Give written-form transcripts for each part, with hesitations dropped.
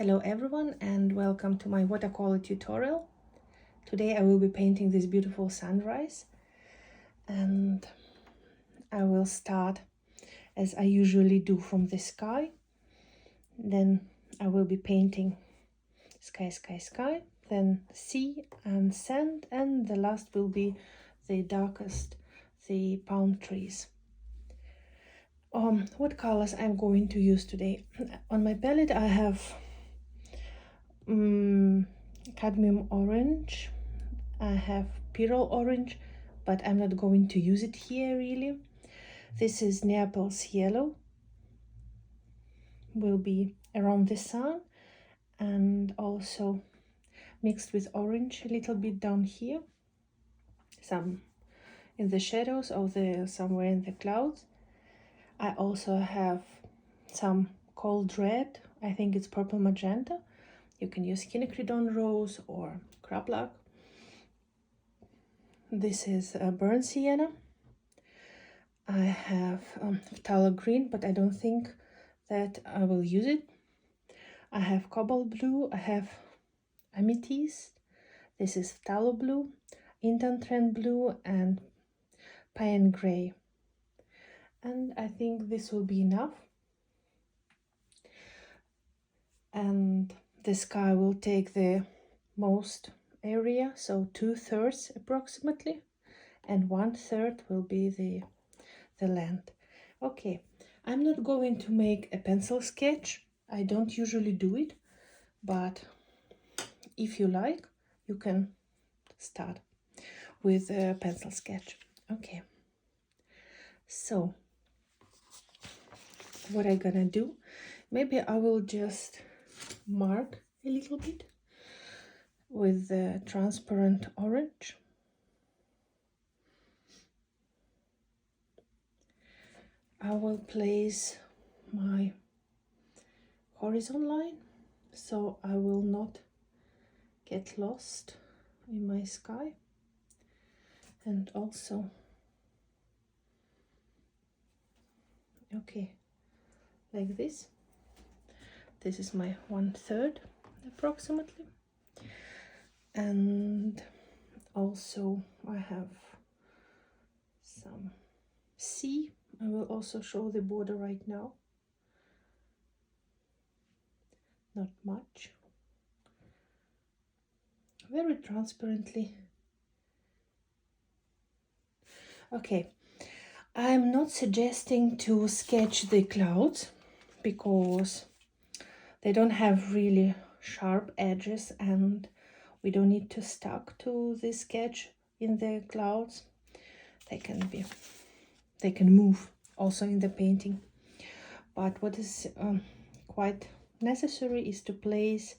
Hello everyone and welcome to my watercolor tutorial. Today I will be painting this beautiful sunrise and I will start as I usually do from the sky. Then I will be painting sky, then sea and sand, and the last will be the darkest, the palm trees. What colors I'm going to use today? On my palette I have cadmium orange, I have pearl orange, but I'm not going to use it here really. This is Naples yellow, will be around the sun and also mixed with orange a little bit down here, some in the shadows of the somewhere in the clouds. I also have some cold red, I think it's purple magenta. You can use quinacridone rose or crablac. This is a burnt sienna. I have phthalo green, but I don't think that I will use it. I have cobalt blue, I have amethyst, this is phthalo blue, intentrend blue, and pine gray. And I think this will be enough. And the sky will take the most area, so 2/3 approximately, and 1/3 will be the land. Okay, I'm not going to make a pencil sketch. I don't usually do it, but if you like, you can start with a pencil sketch. Okay, so what I'm gonna do, maybe I will just mark a little bit with the transparent orange. I will place my horizon line so I will not get lost in my sky, and also okay, like this. This is my 1/3 approximately, and also I have some sea. I will also show the border right now. Not much, very transparently. Okay, I'm not suggesting to sketch the clouds because they don't have really sharp edges and we don't need to stuck to the sketch in the clouds. They can move also in the painting, but what is quite necessary is to place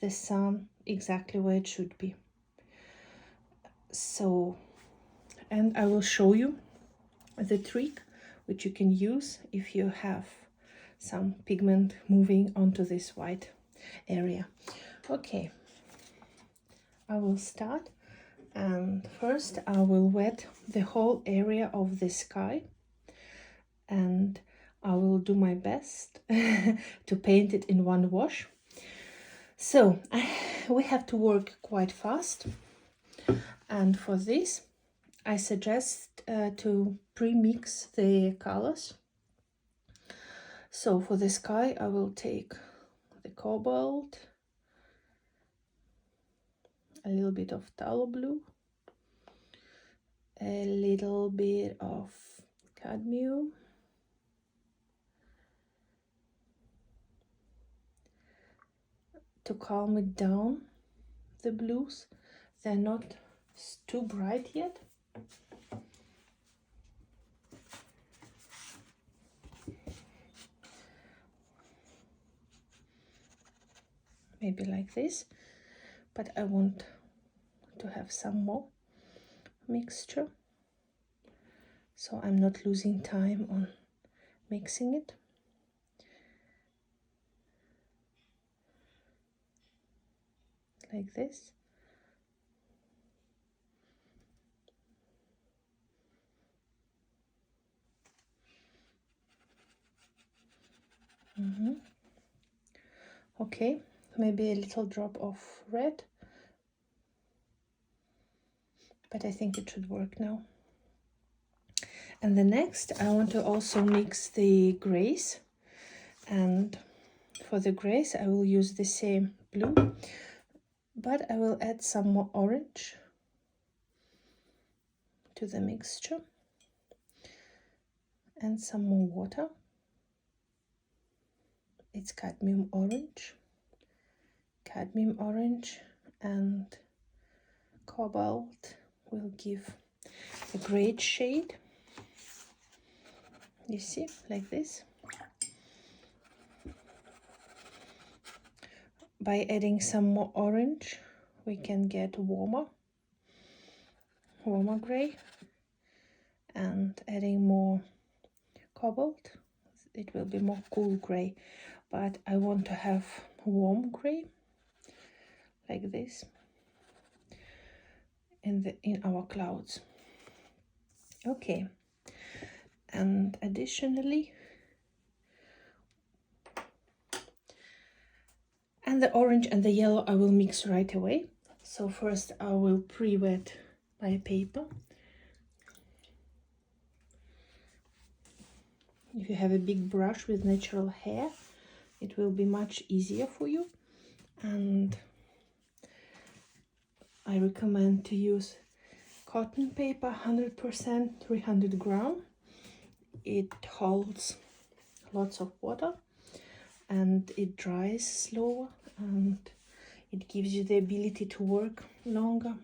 the sun exactly where it should be. So, and I will show you the trick which you can use if you have some pigment moving onto this white area. Okay, I will start, and first I will wet the whole area of the sky, and I will do my best to paint it in one wash. So we have to work quite fast, and for this I suggest to pre-mix the colors. So for the sky I will take the cobalt, a little bit of phthalo blue, a little bit of cadmium, to calm it down, the blues. They're not too bright yet. Maybe like this, but I want to have some more mixture, so I'm not losing time on mixing it. Like this. Okay, maybe a little drop of red, but I think it should work now. And the next, I want to also mix the grays, and for the grays I will use the same blue, but I will add some more orange to the mixture and some more water. It's cadmium orange, and cobalt will give a great shade. You see, like this. By adding some more orange, we can get warmer gray, and adding more cobalt, it will be more cool gray. But I want to have warm gray, like this, in our clouds. Okay, and additionally, and the orange and the yellow I will mix right away. So first I will pre-wet my paper. If you have a big brush with natural hair, it will be much easier for you. And I recommend to use cotton paper, 100%, 300 gram. It holds lots of water and it dries slower, and it gives you the ability to work longer.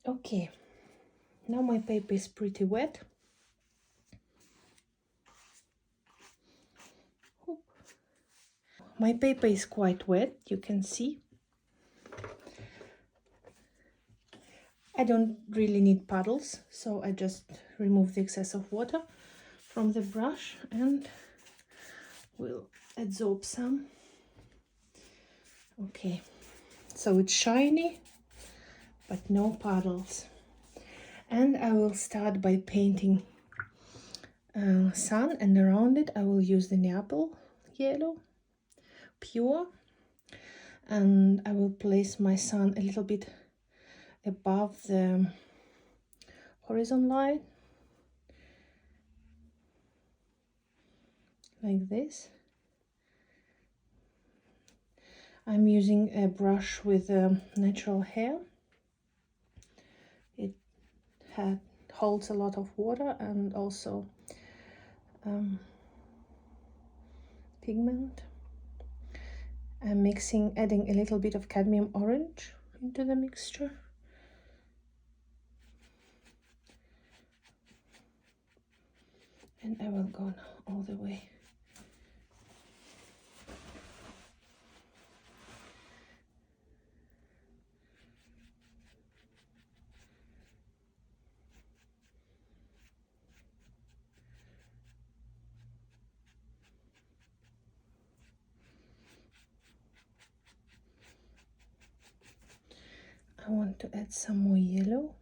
Okay, now my paper is pretty wet. My paper is quite wet, you can see. I don't really need puddles, so I just remove the excess of water from the brush and will absorb some. Okay, so it's shiny, but no puddles. And I will start by painting sun, and around it I will use the Neapel yellow, pure, and I will place my sun a little bit above the horizon line, like this. I'm using a brush with natural hair. It holds a lot of water and also pigment. I'm adding a little bit of cadmium orange into the mixture. And I will go now all the way. I want to add some more yellow.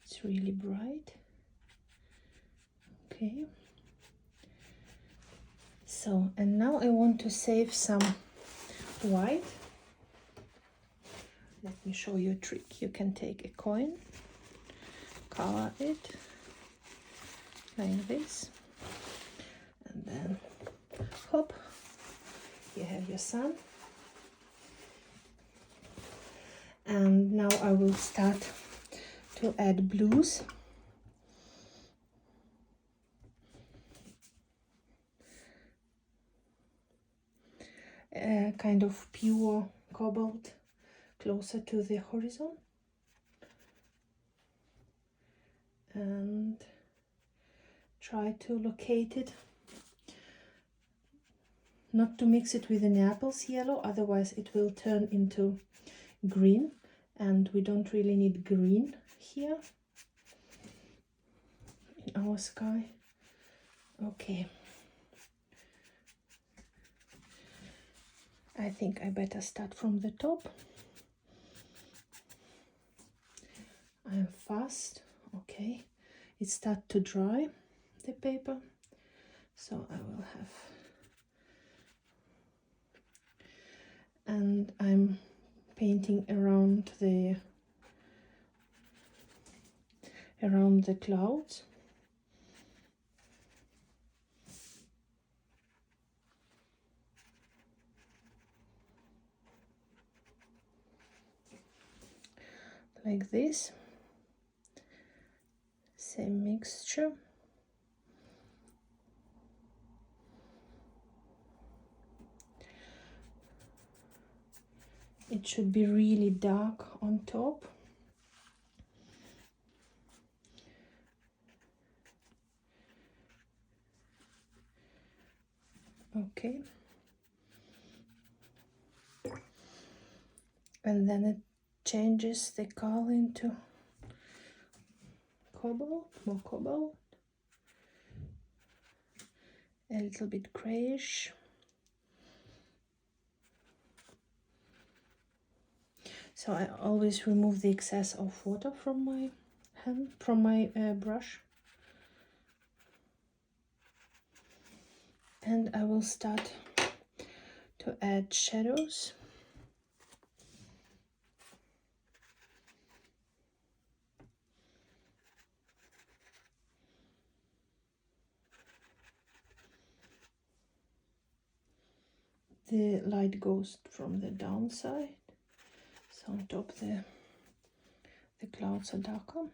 It's really bright. Okay. So, and now I want to save some white. Let me show you a trick. You can take a coin, color it like this, and then hop, you have your sun. And now I will start to add blues. Kind of pure cobalt closer to the horizon, and try to locate it, not to mix it with the Naples yellow, otherwise it will turn into green, and we don't really need green here in our sky. Okay. I think I better start from the top. I'm fast. Okay, it starts to dry, the paper, so I will have, and I'm painting around the clouds. Like this, same mixture. It should be really dark on top. Okay. And then it changes the color into cobalt, more cobalt, a little bit grayish. So I always remove the excess of water from my hand, from my brush. And I will start to add shadows. The light goes from the downside, so on top the clouds are darker.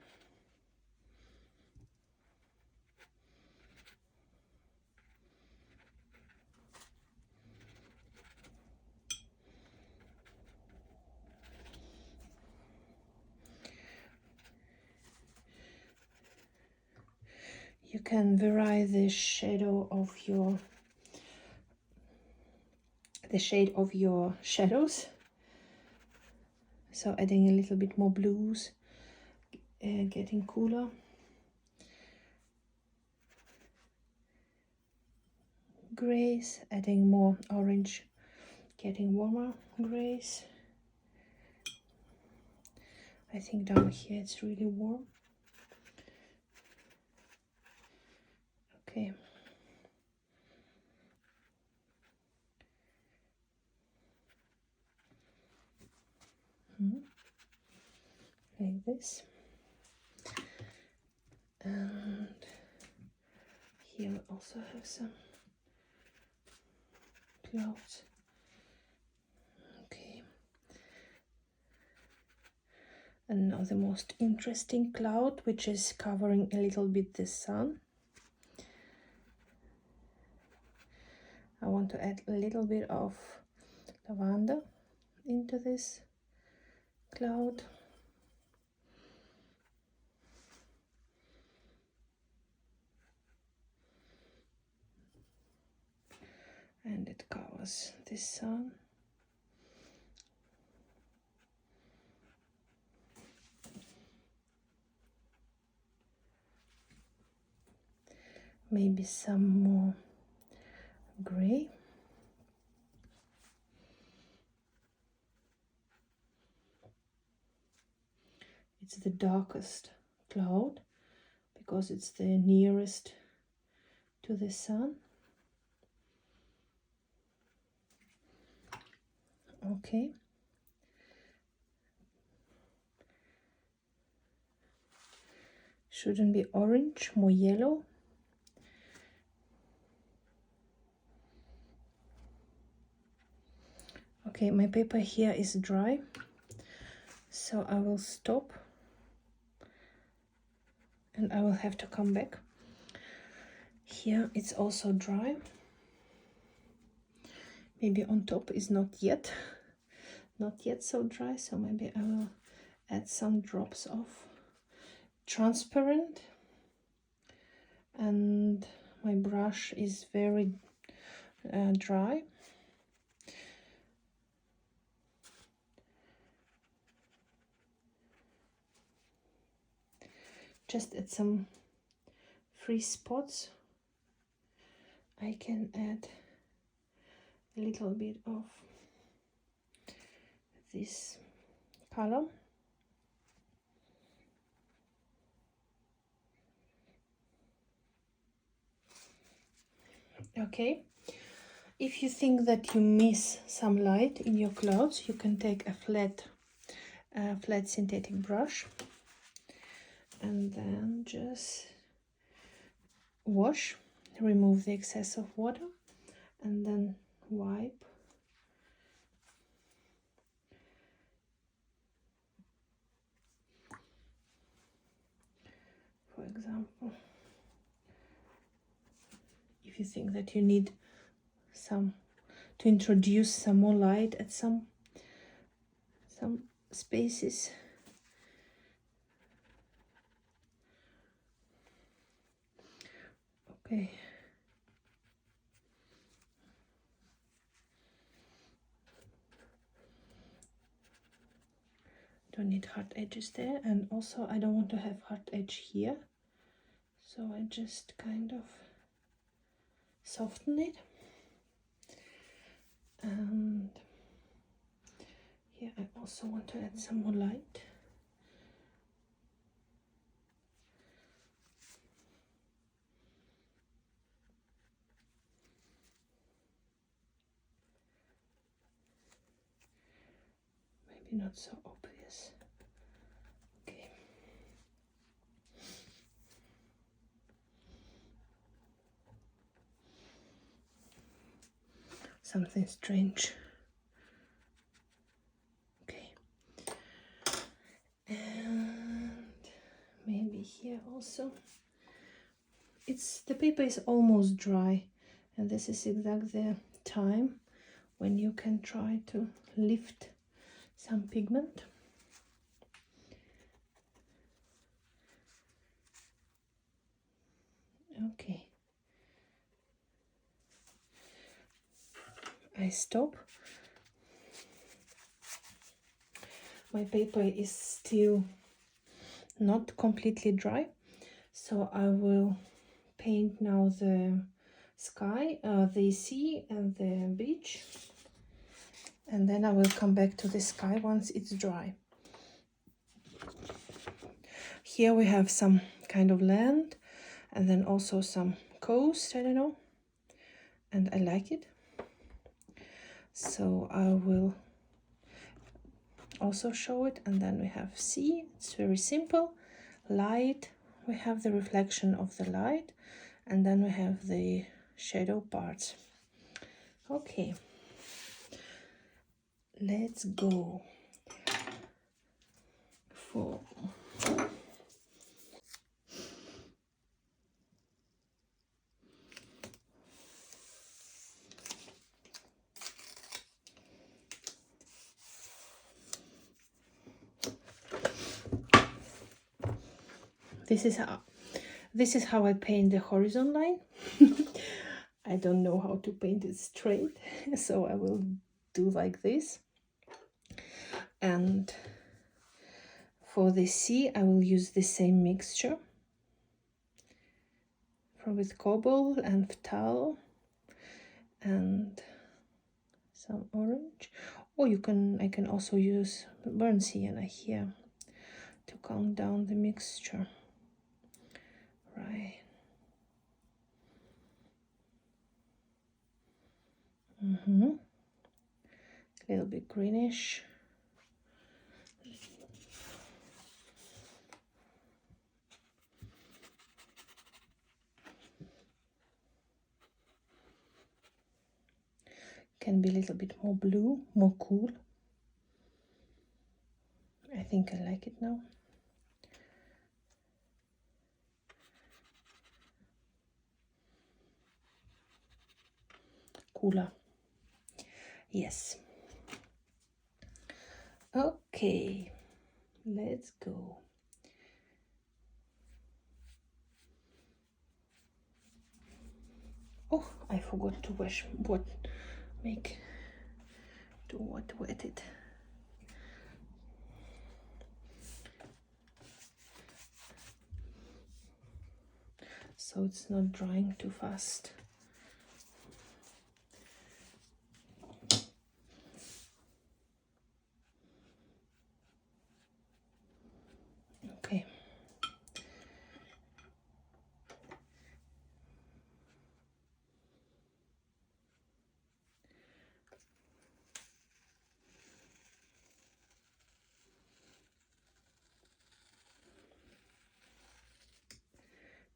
You can vary the shadow of your shade of your shadows. So adding a little bit more blues, getting cooler. Grays, adding more orange, getting warmer grays. I think down here it's really warm. Okay. Like this. And here we also have some clouds. Okay. And now the most interesting cloud, which is covering a little bit the sun. I want to add a little bit of lavender into this cloud. And it covers the sun. Maybe some more gray. It's the darkest cloud because it's the nearest to the sun. Okay. Shouldn't be orange, more yellow. Okay, my paper here is dry, so I will stop and I will have to come back. Here it's also dry. Maybe on top is not yet so dry, so maybe I will add some drops of transparent. And my brush is very dry. Just at some free spots I can add a little bit of this color. Okay, if you think that you miss some light in your clouds, you can take a flat synthetic brush and then just wash, remove the excess of water, and then wipe. For example, if you think that you need to introduce some more light at some spaces. Okay. Don't need hard edges there, and also I don't want to have hard edge here, so I just kind of soften it. And here I also want to add some more light. Maybe not so obvious. Okay. Something strange. Okay. And maybe here also. The paper is almost dry, and this is exactly the time when you can try to lift some pigment. Okay. I stop. My paper is still not completely dry, so I will paint now the sky, the sea and the beach, and then I will come back to the sky once it's dry. Here we have some kind of land and then also some coast, I don't know, and I like it, so I will also show it. And then we have sea. It's very simple. Light, we have the reflection of the light, and then we have the shadow parts. Okay, let's go for this is how I paint the horizon line. I don't know how to paint it straight, so I will do like this. And for the sea, I will use the same mixture with cobalt and phthalo and some orange. Or I can also use burnt sienna here to calm down the mixture. Right. A little bit greenish. Can be a little bit more blue, more cool. I think I like it now. Cooler. Yes. Okay, let's go. Oh, I forgot to wet it. So it's not drying too fast.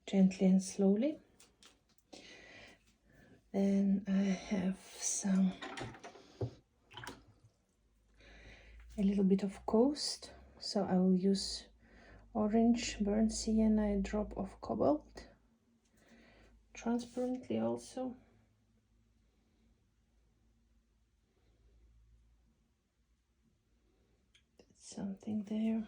gently and slowly. Then I have a little bit of Coast, so I will use orange, burnt sienna, a drop of cobalt, transparently also. That's something there.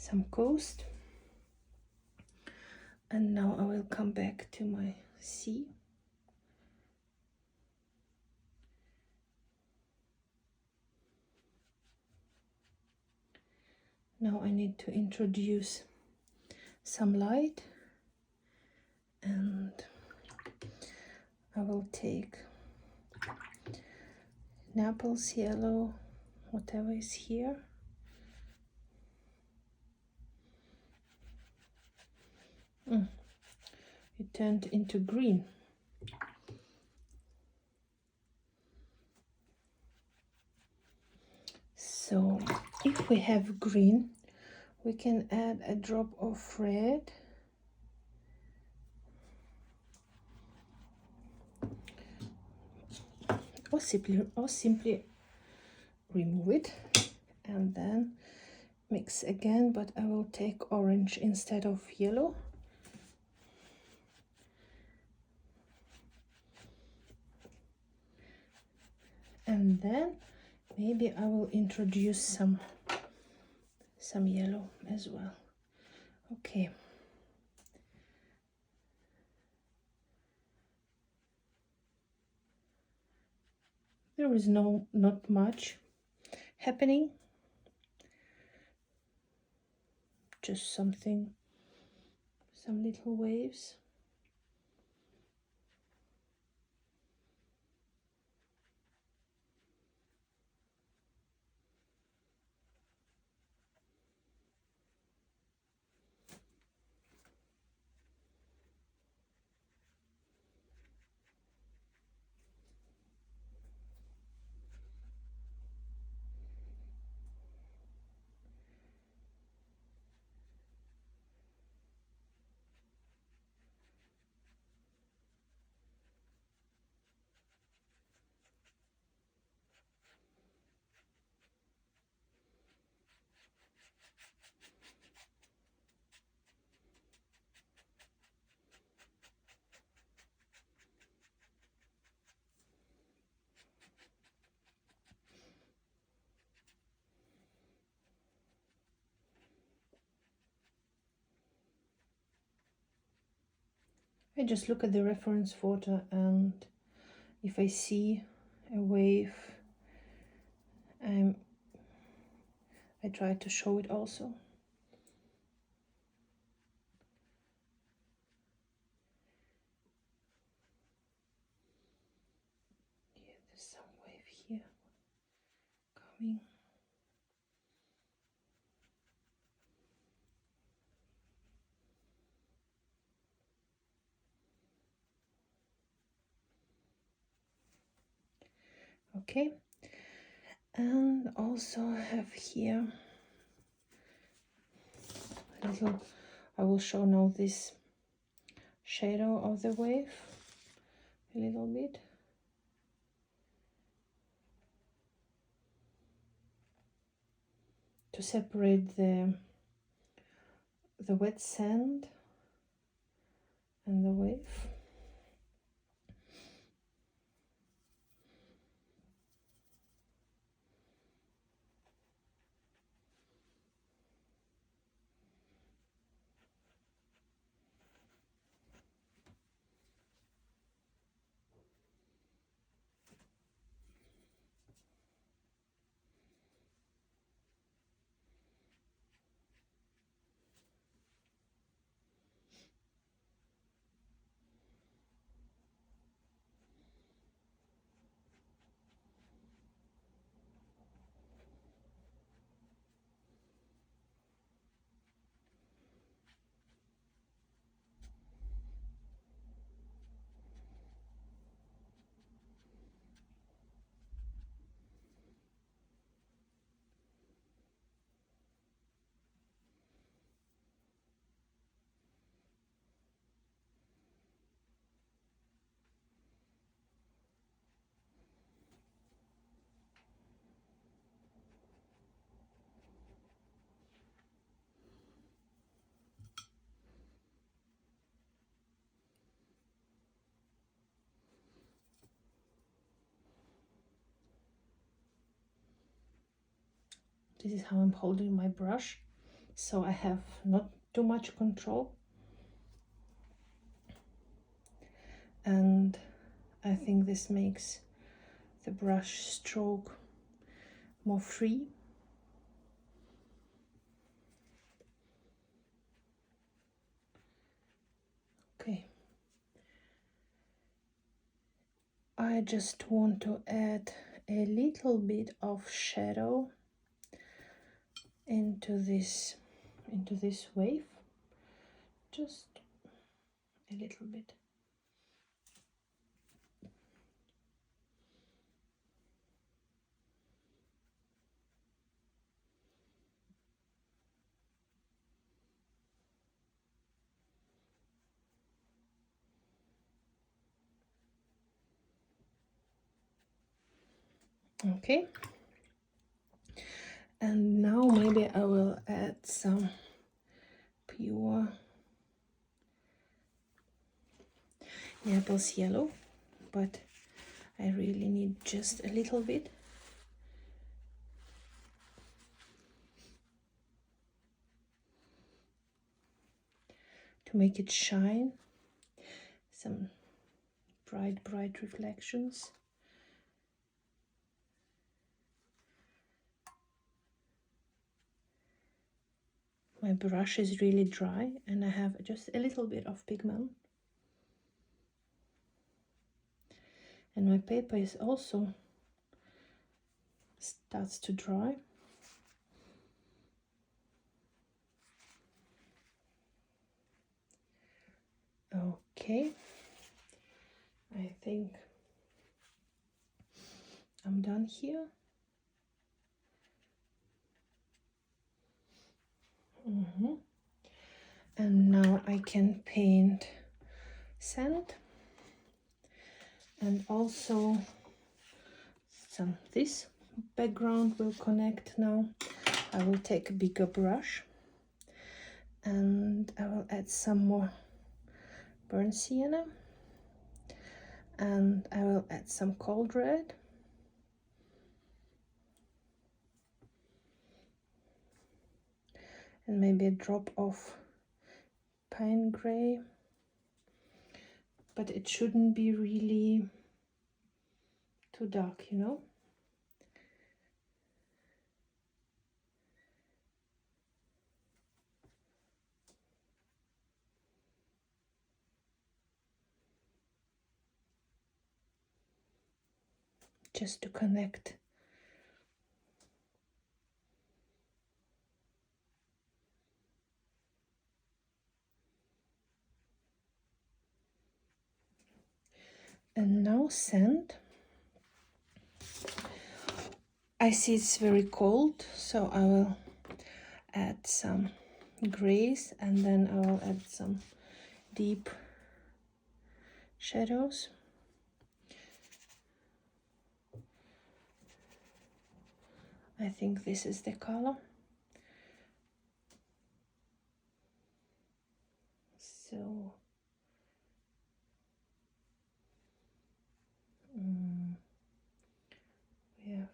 Some Coast. And now I will come back to my sea. Now I need to introduce some light, and I will take Naples yellow, whatever is here. It turned into green. So if we have green, we can add a drop of red. Or simply remove it and then mix again, but I will take orange instead of yellow. And then maybe I will introduce some yellow as well. Okay. There is not much happening. Just some little waves. I just look at the reference photo, and if I see a wave, I try to show it also. Yeah, there's some wave here coming. Okay, and also I have here a little, I will show now this shadow of the wave a little bit. To separate the wet sand and the wave. This is how I'm holding my brush, so I have not too much control. And I think this makes the brush stroke more free. Okay. I just want to add a little bit of shadow into this wave, just a little bit. Okay, and now maybe I will add some pure Naples yellow, but I really need just a little bit. To make it shine, some bright reflections. My brush is really dry and I have just a little bit of pigment. And my paper is also starts to dry. Okay, I think I'm done here. And now I can paint sand and also this background will connect now. I will take a bigger brush and I will add some more burnt sienna, and I will add some cold red, and maybe a drop of pine gray, but it shouldn't be really too dark, you know. Just to connect. And now sand. I see it's very cold, so I will add some grays and then I will add some deep shadows. I think this is the color. So we have,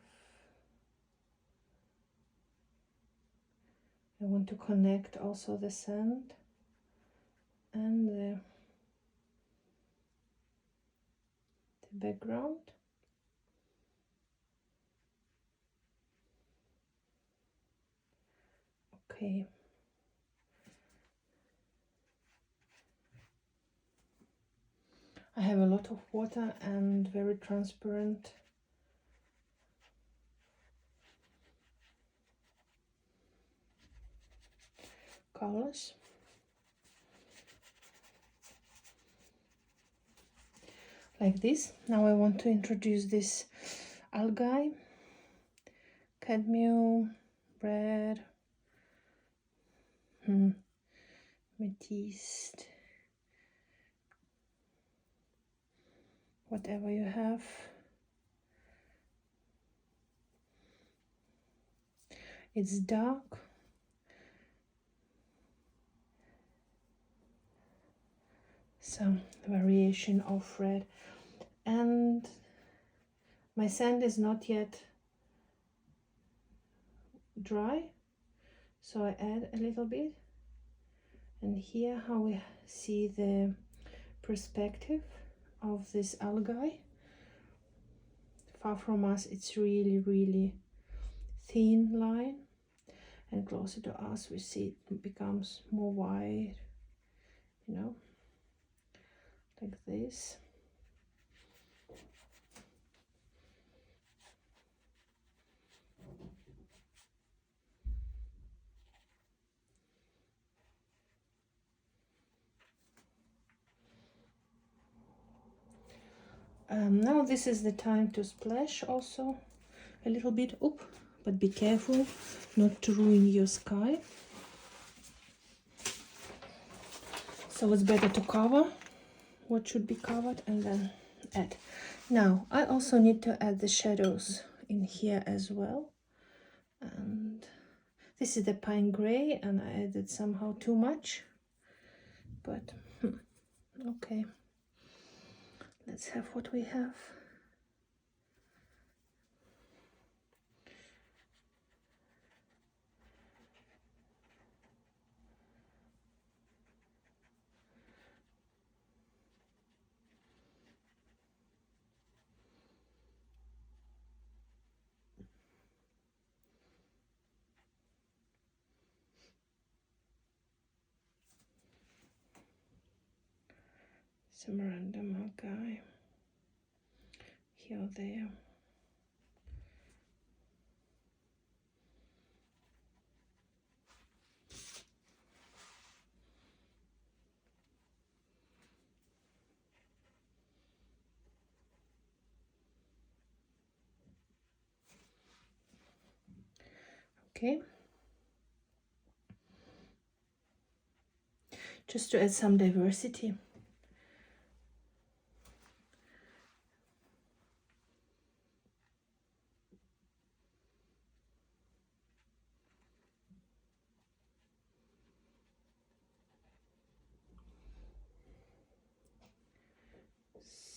I want to connect also the sand and the background. Okay. I have a lot of water and very transparent colors. Like this. Now I want to introduce this algae, cadmium, red, amethyst, whatever you have. It's dark. Some variation of red. And my sand is not yet dry, so I add a little bit. And here how we see the perspective of this algae. Far from us it's really thin line, and closer to us we see it becomes more wide, you know, like this. Now this is the time to splash also a little bit up, but be careful not to ruin your sky. So it's better to cover what should be covered and then add. Now I also need to add the shadows in here as well, and this is the pine gray, and I added somehow too much, but okay, let's have what we have. Some random guy here or there. Okay, just to add some diversity.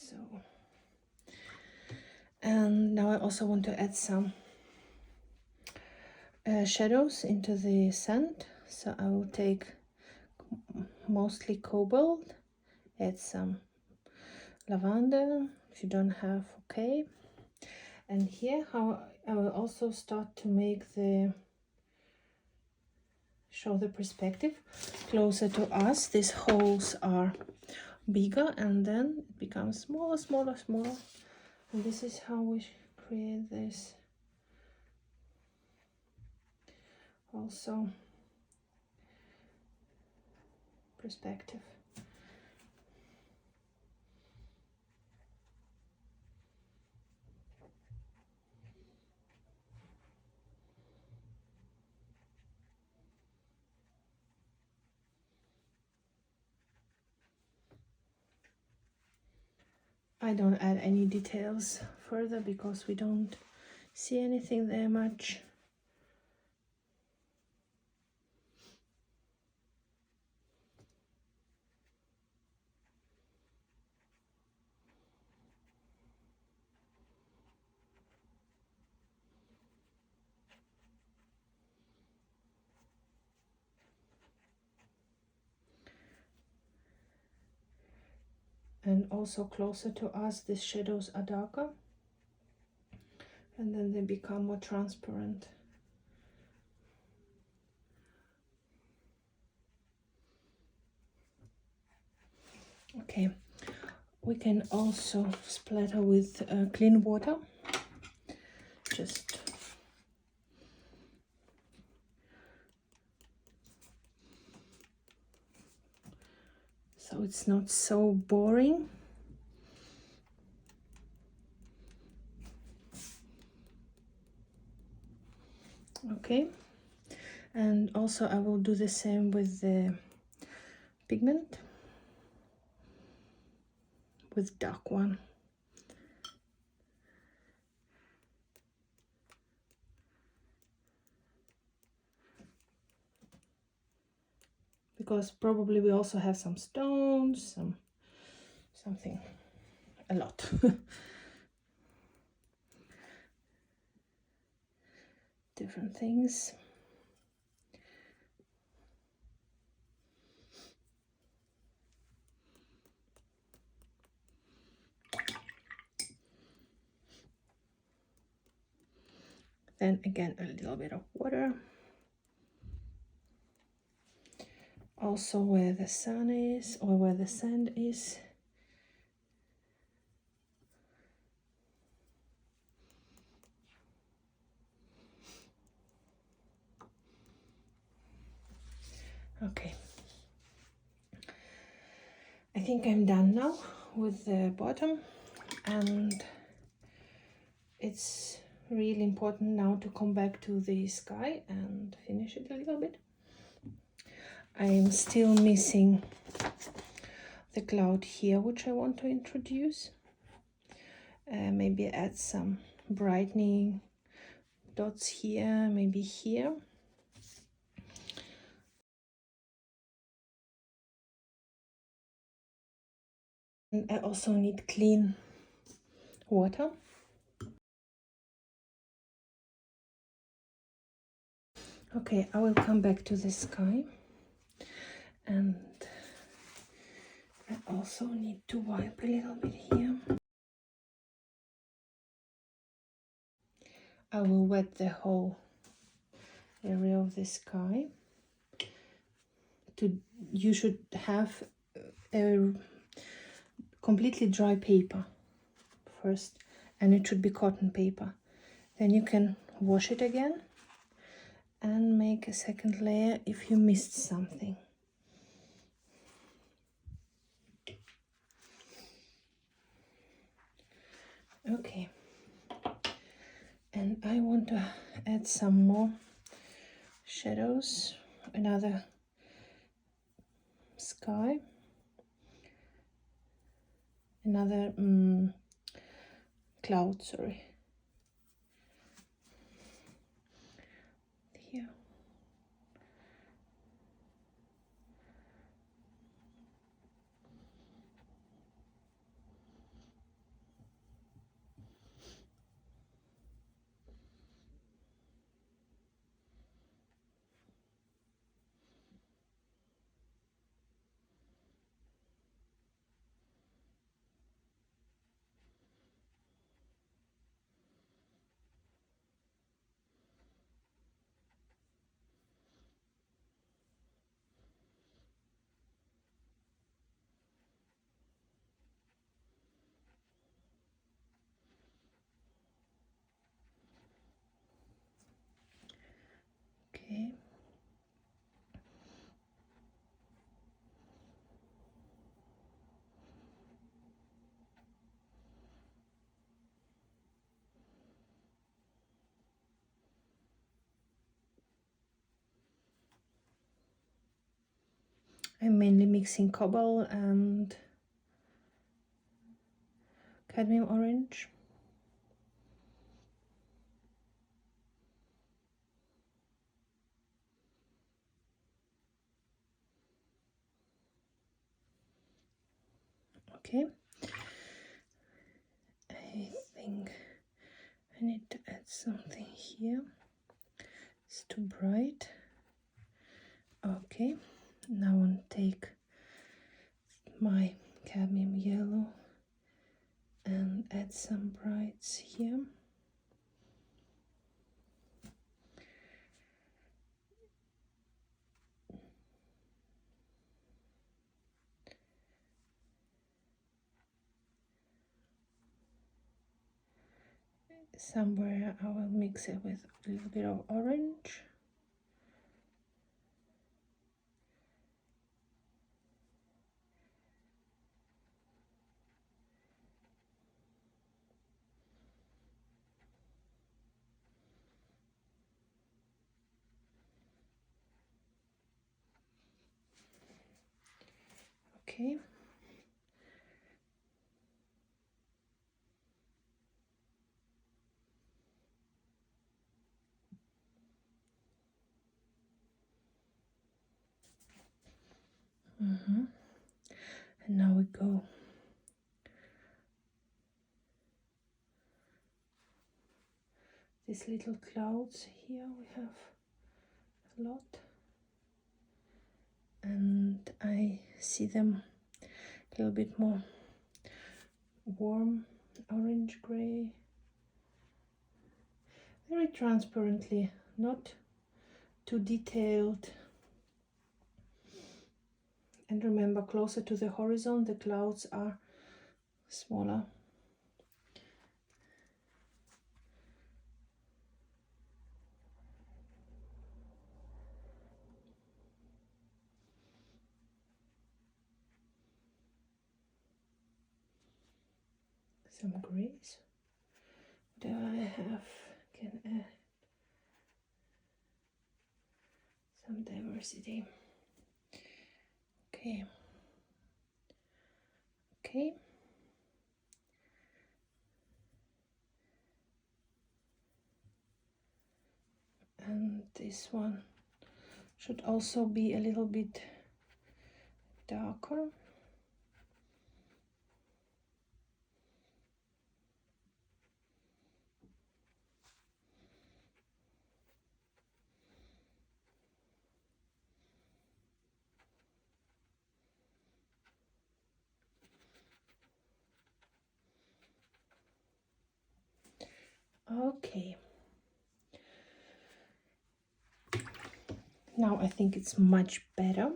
So, and now I also want to add some shadows into the sand, so I will take mostly cobalt, add some lavender if you don't have, okay. And here how I will also start to make show the perspective closer to us. These holes are bigger and then it becomes smaller, and this is how we create this also perspective. I don't add any details further because we don't see anything there much. And also closer to us, these shadows are darker, and then they become more transparent. Okay, we can also splatter with clean water, just so it's not so boring. Okay, and also I will do the same with the pigment, with dark one. Because probably we also have some stones, something, a lot. different things. Then again, a little bit of water. Also where the sun is, or where the sand is. Okay. I think I'm done now with the bottom, and it's really important now to come back to the sky and finish it a little bit. I am still missing the cloud here, which I want to introduce. Maybe add some brightening dots here, maybe here. And I also need clean water. Okay, I will come back to the sky, and I also need to wipe a little bit here. I will wet the whole area of the sky. You should have a completely dry paper first, and it should be cotton paper. Then you can wash it again and make a second layer if you missed something. Okay, and I want to add some more shadows, another sky, another cloud, sorry, here. Okay. I'm mainly mixing cobalt and cadmium orange. Okay, I think I need to add something here. It's too bright. Okay, now I'll take my cadmium yellow and add some brights here. Somewhere I will mix it with a little bit of orange. Okay. And now we go this these little clouds here, we have a lot, and I see them a little bit more warm orange gray, very transparently, not too detailed. And remember, closer to the horizon the clouds are smaller. Some grays. Do I have, can add some diversity. Okay. Okay. And this one should also be a little bit darker. Okay. Now I think it's much better.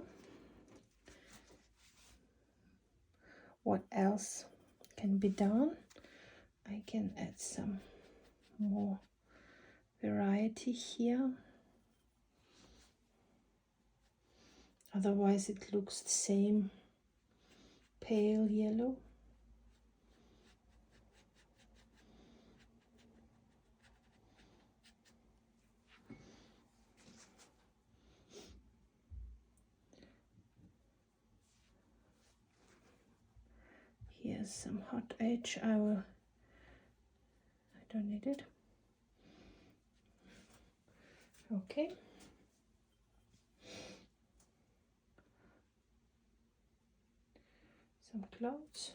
What else can be done? I can add some more variety here. Otherwise it looks the same pale yellow. Here's some hot edge. I don't need it. Okay. Some clouds.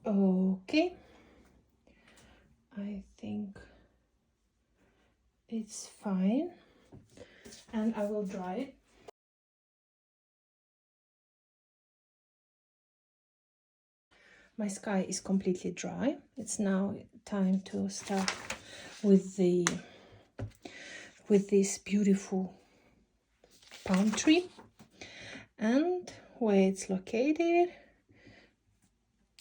Okay, I think it's fine, and I will dry it. My sky is completely dry. It's now time to start with this beautiful palm tree, and where it's located,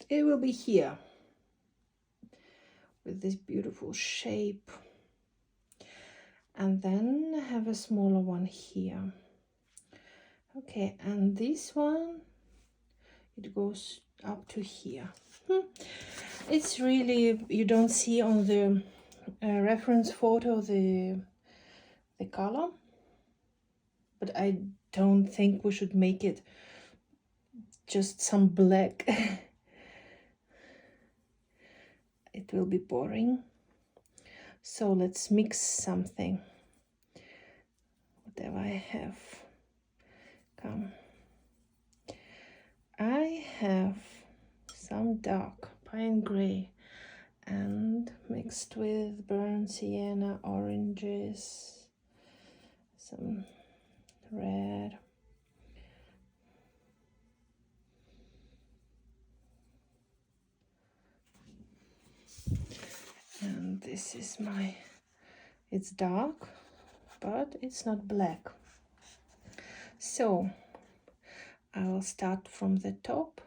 it will be here with this beautiful shape, and then have a smaller one here. Okay, and this one, it goes up to here. It's really, you don't see on the reference photo the color, but I don't think we should make it just some black. It will be boring. So let's mix something. Whatever I have. Come. I have some dark pine gray and mixed with burnt sienna oranges, some red. And this is it's dark, but it's not black. So I will start from the top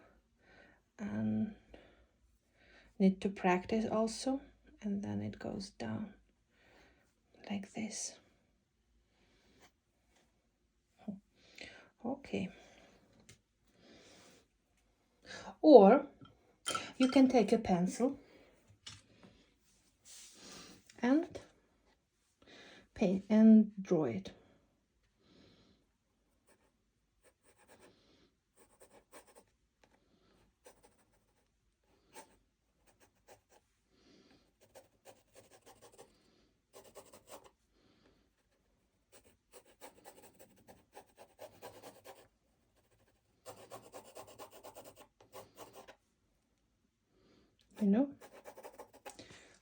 and need to practice also, and then it goes down like this. Okay. Or you can take a pencil and paint and draw it. You know,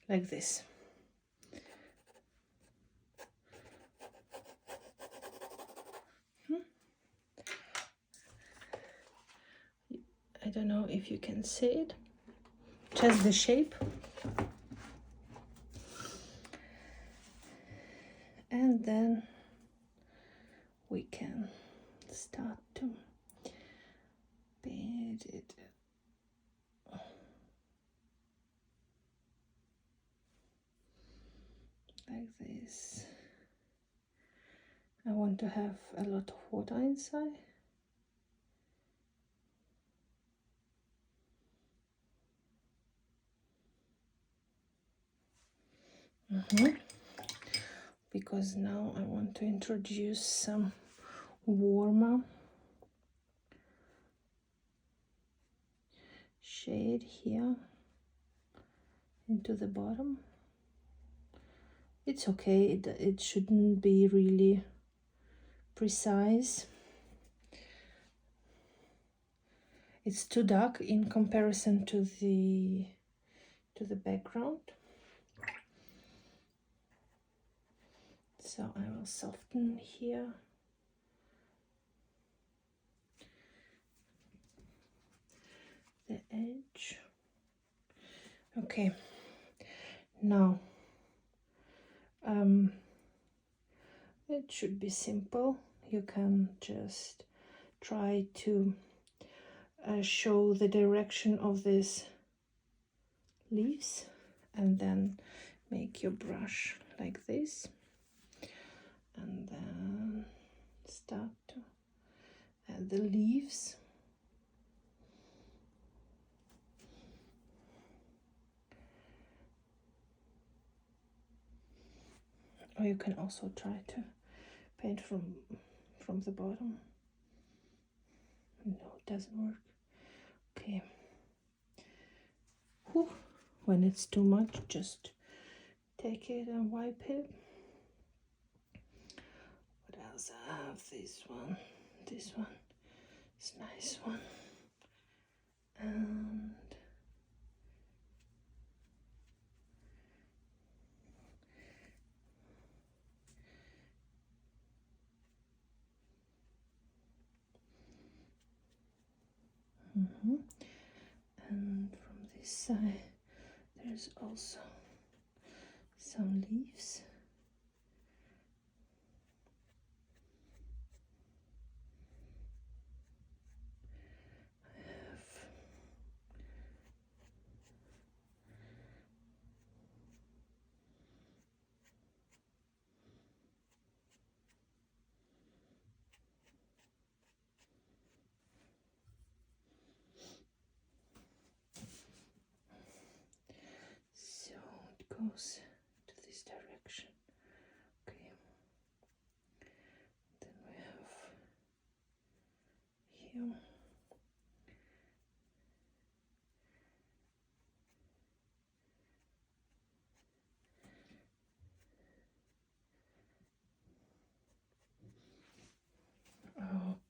like this. I don't know if you can see it, just the shape. And then we can start to paint it. Like this. I want to have a lot of water inside. Because now I want to introduce some warmer shade here into the bottom. It's okay, it shouldn't be really precise. It's too dark in comparison to the background. So I will soften here. The edge. Okay, now it should be simple. You can just try to show the direction of these leaves and then make your brush like this, and then start to add the leaves. Or you can also try to paint from the bottom. No, it doesn't work. Okay. Whew. When it's too much, just take it and wipe it. What else I have? This one is a nice one. And and from this side there's also some leaves. So it goes to this direction. Okay. Then we have here.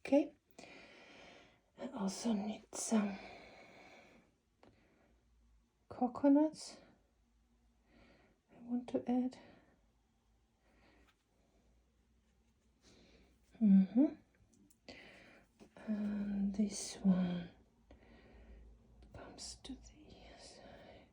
Okay. I also need some coconuts. I want to add. And this one comes to the side.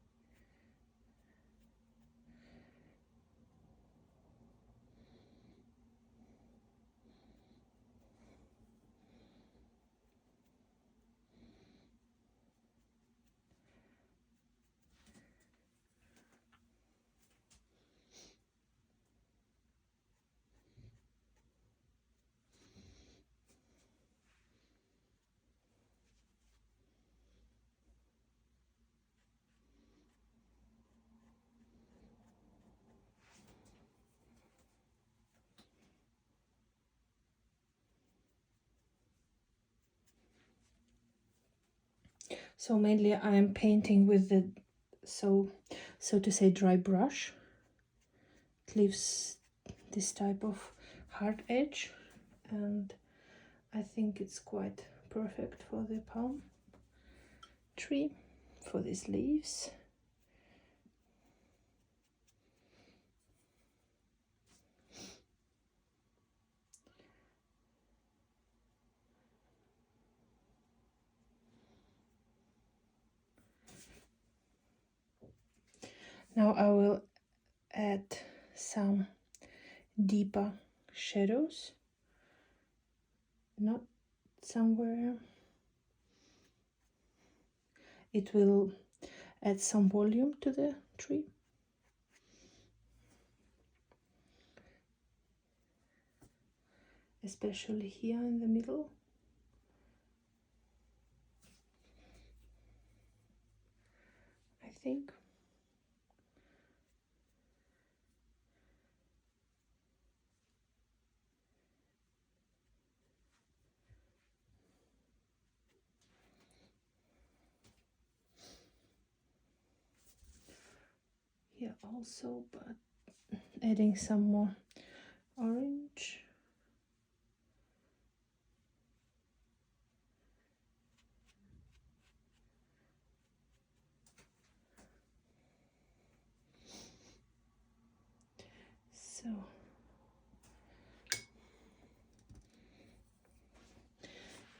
So mainly I am painting with the so to say dry brush. It leaves this type of hard edge, and I think it's quite perfect for the palm tree, for these leaves. Now I will add some deeper shadows, not somewhere. It will add some volume to the tree. Especially here in the middle. I think. Here also, but adding some more orange. So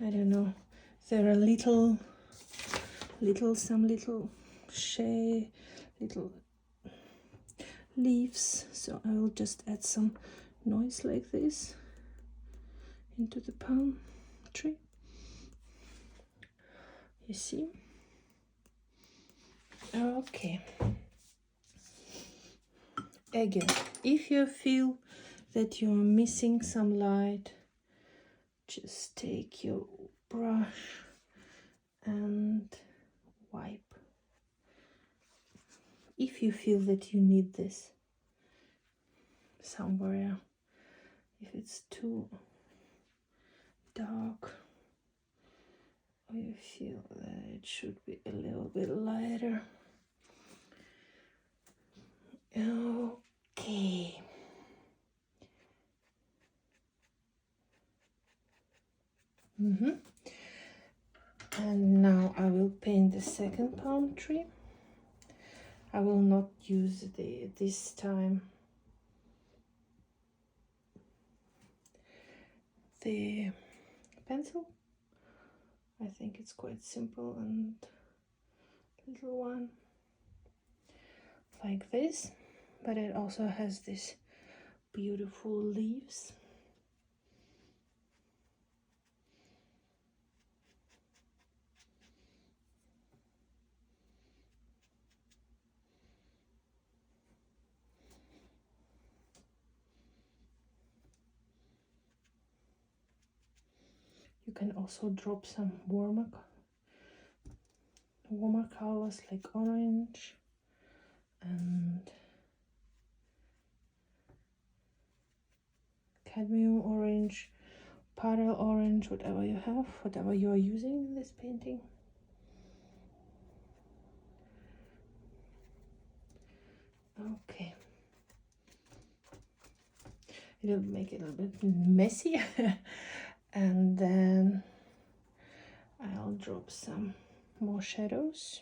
I don't know, there are some little shade, little leaves, so I will just add some noise like this into the palm tree. You see? Okay. Again, if you feel that you're missing some light, just take your brush and wipe. If you feel that you need this somewhere, if it's too dark, or you feel that it should be a little bit lighter. Okay. And now I will paint the second palm tree. I will not use this time the pencil. I think it's quite simple and little one like this, but it also has this beautiful leaves. You can also drop some warmer colors like orange and cadmium orange, pearl orange, whatever you have, whatever you are using in this painting. Okay. It'll make it a little bit messy. And then I'll drop some more shadows.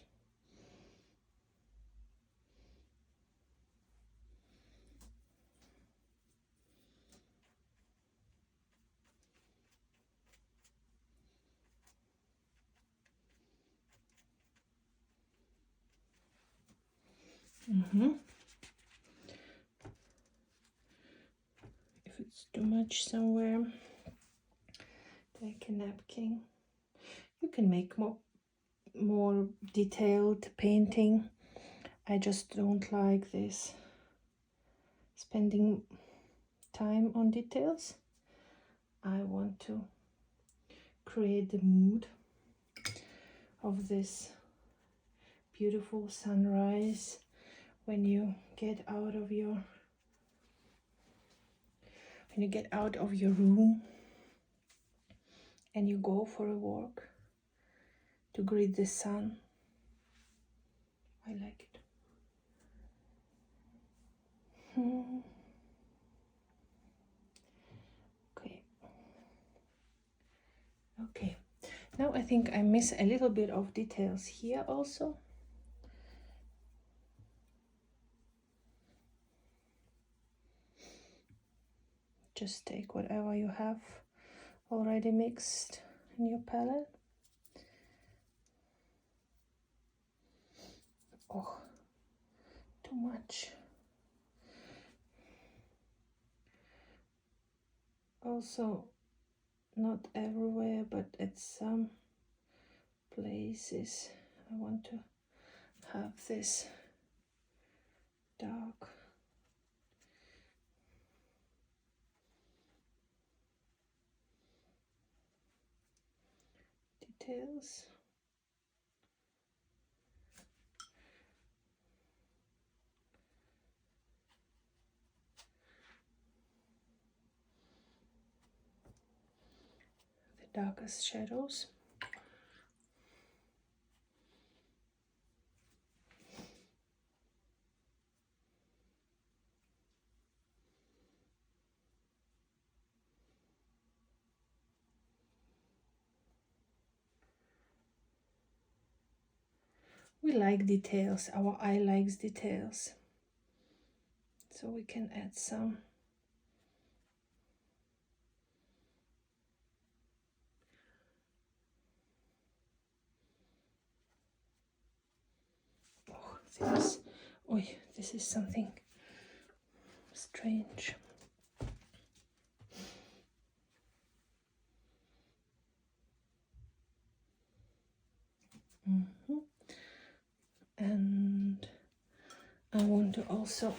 If it's too much somewhere, take a napkin. You can make more detailed painting. I just don't like this spending time on details. I want to create the mood of this beautiful sunrise when you get out of your room and you go for a walk. to greet the sun. I like it. Okay. Okay. Now I think I miss a little bit of details here also. Just take whatever you have already mixed in your palette. Oh, too much. Also, not everywhere, but at some places I want to have this dark. Details. The darkest shadows. We like details, our eye likes details. So we can add some. Oh, this is something strange. And I want to also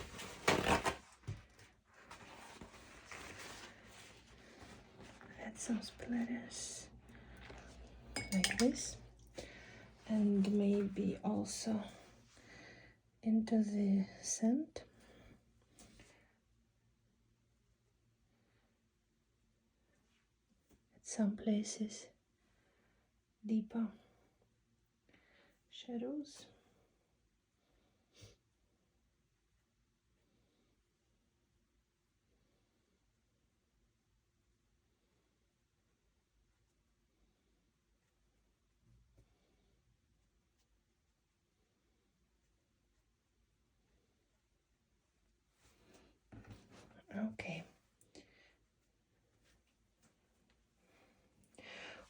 add some splatters like this, and maybe also into the scent. At some places deeper shadows. Okay.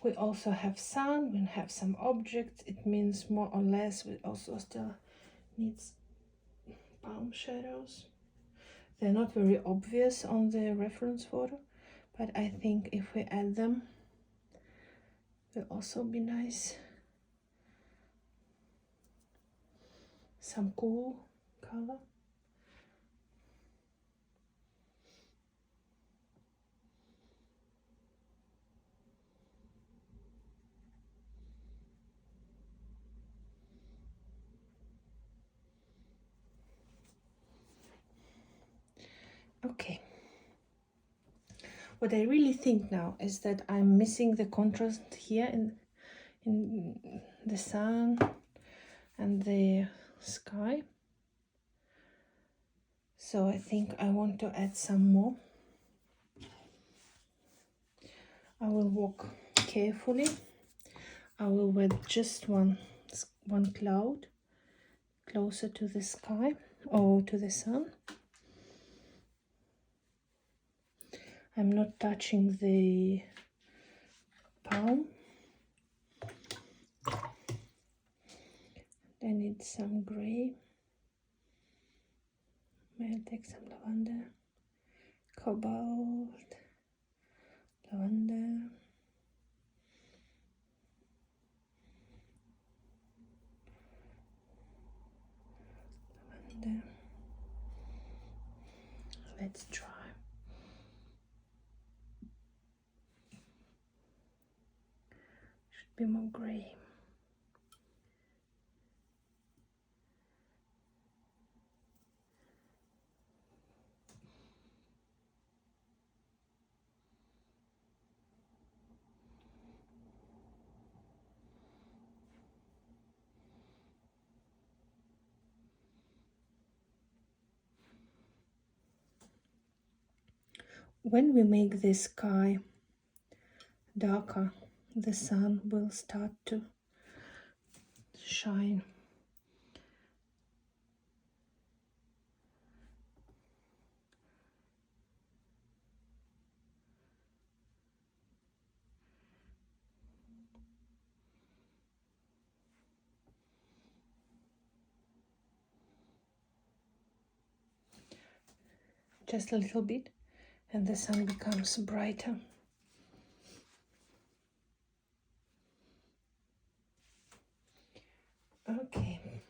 We also have sun, we have some objects. It means more or less we also still needs palm shadows. They're not very obvious on the reference photo, but I think if we add them, will also be nice. Some cool color. Okay. What I really think now is that I'm missing the contrast here in the sun and the sky. So I think I want to add some more. I will walk carefully. I will add just one cloud closer to the sky or to the sun. I'm not touching the palm. I need some gray. I'll take some lavender, cobalt, lavender, lavender. Let's try. Should be more gray. when we make the sky darker, the sun will start to shine. Just a little bit, and the sun becomes brighter. Okay.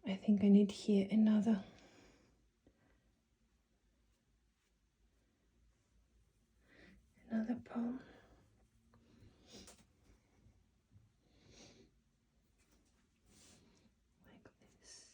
I think I need here another palm. Like this.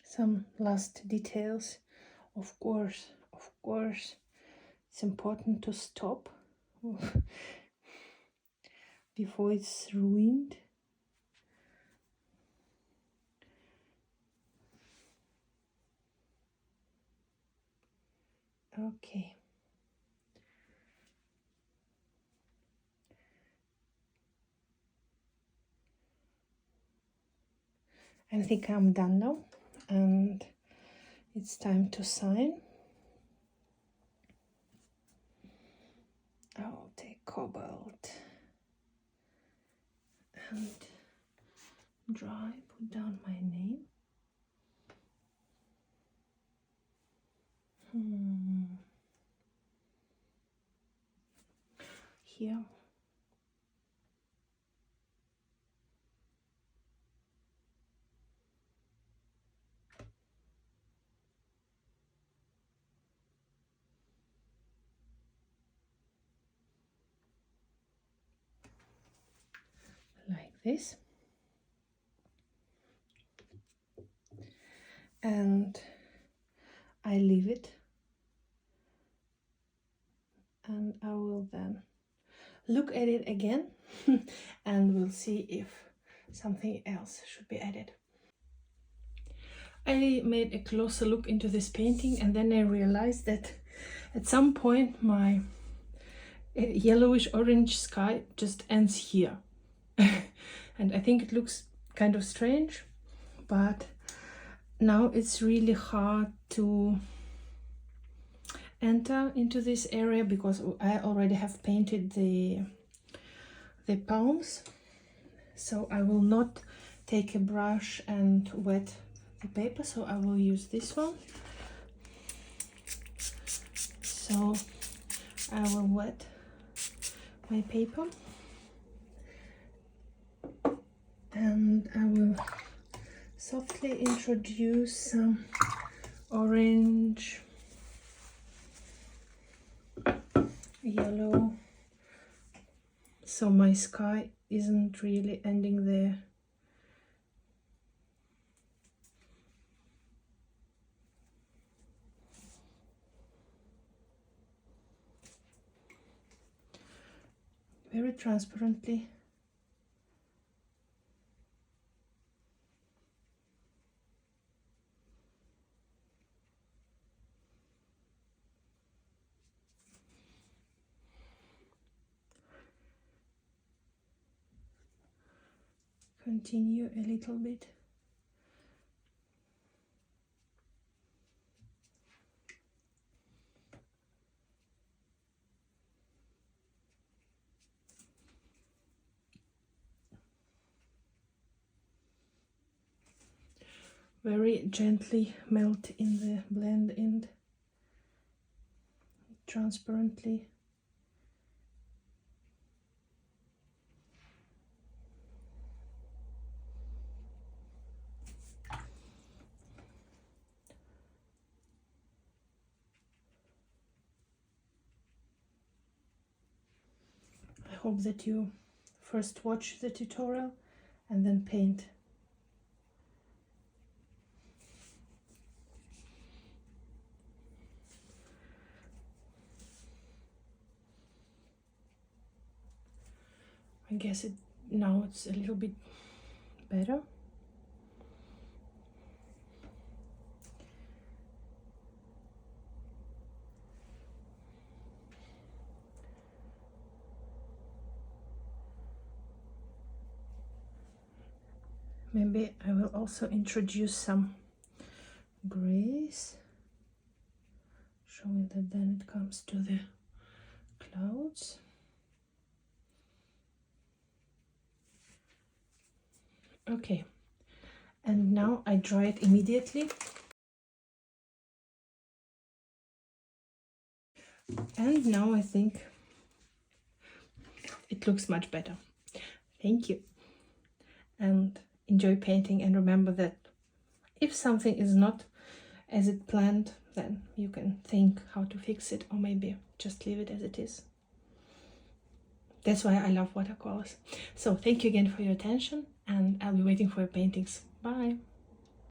Some last details. Of course, it's important to stop before it's ruined. Okay. I think I'm done now, and it's time to sign. I'll take cobalt and dry, put down my name. Here. Like this. And I leave it, and I will then look at it again and we'll see if something else should be added. I made a closer look into this painting, and then I realized that at some point my yellowish orange sky just ends here. And I think it looks kind of strange, but now it's really hard to enter into this area because I already have painted the palms. So I will not take a brush and wet the paper, so I will use this one. So I will wet my paper and I will softly introduce some orange, yellow, so my sky isn't really ending there. Very transparently. Continue a little bit. Very gently melt in the blend in transparently. I hope that you first watch the tutorial and then paint. I guess now it's a little bit better. Maybe I will also introduce some grays, showing that then it comes to the clouds. Okay, and now I dry it immediately. And now I think it looks much better. Thank you. And enjoy painting, and remember that if something is not as it planned, then you can think how to fix it, or maybe just leave it as it is. That's why I love watercolors. So thank you again for your attention, and I'll be waiting for your paintings. Bye.